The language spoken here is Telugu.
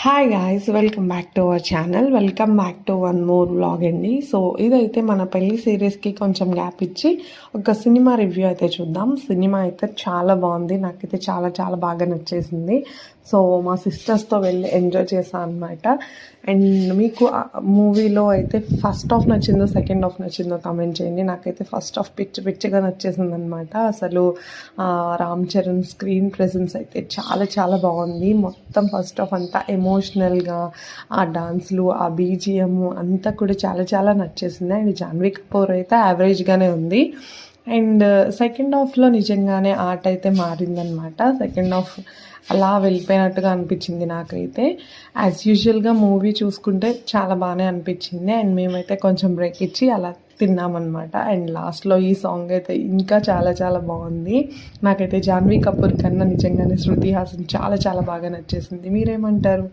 Hi guys, welcome back to our channel. Welcome back to one more vlog అండి. సో ఇదైతే మన పెళ్లి సిరీస్కి కొంచెం గ్యాప్ ఇచ్చి ఒక సినిమా రివ్యూ అయితే చూద్దాం. సినిమా అయితే చాలా బాగుంది, నాకైతే చాలా చాలా బాగా నచ్చేసింది. సో మా సిస్టర్స్తో వెళ్ళి ఎంజాయ్ చేశాను అనమాట. అండ్ మీకు మూవీలో అయితే ఫస్ట్ హాఫ్ నచ్చిందో సెకండ్ హాఫ్ నచ్చిందో కామెంట్ చేయండి. నాకైతే ఫస్ట్ హాఫ్ పిచ్చిగా నచ్చేసింది అనమాట. అసలు రామ్ చరణ్ స్క్రీన్ ప్రెజెన్స్ అయితే చాలా చాలా బాగుంది. మొత్తం ఫస్ట్ హాఫ్ అంతా ఎమోషనల్గా ఆ డాన్స్లు, ఆ బీజిఎం అంతా కూడా చాలా చాలా నచ్చేసింది. అండ్ జాన్వీ కపూర్ అయితే యావరేజ్గానే ఉంది. అండ్ సెకండ్ హాఫ్లో నిజంగానే ఆర్ట్ అయితే మారిందనమాట. సెకండ్ హాఫ్ అలా వెళ్ళిపోయినట్టుగా అనిపించింది నాకైతే. యాజ్ యూజువల్గా మూవీ చూసుకుంటే చాలా బాగానే అనిపించింది. అండ్ మేమైతే కొంచెం బ్రేక్ ఇచ్చి అలా తిన్నామన్నమాట. అండ్ లాస్ట్లో ఈ సాంగ్ అయితే ఇంకా చాలా చాలా బాగుంది. నాకైతే జాన్వీ కపూర్ కన్నా నిజంగానే శృతి హాసన్ చాలా చాలా బాగా నచ్చేసింది. మీరేమంటారు?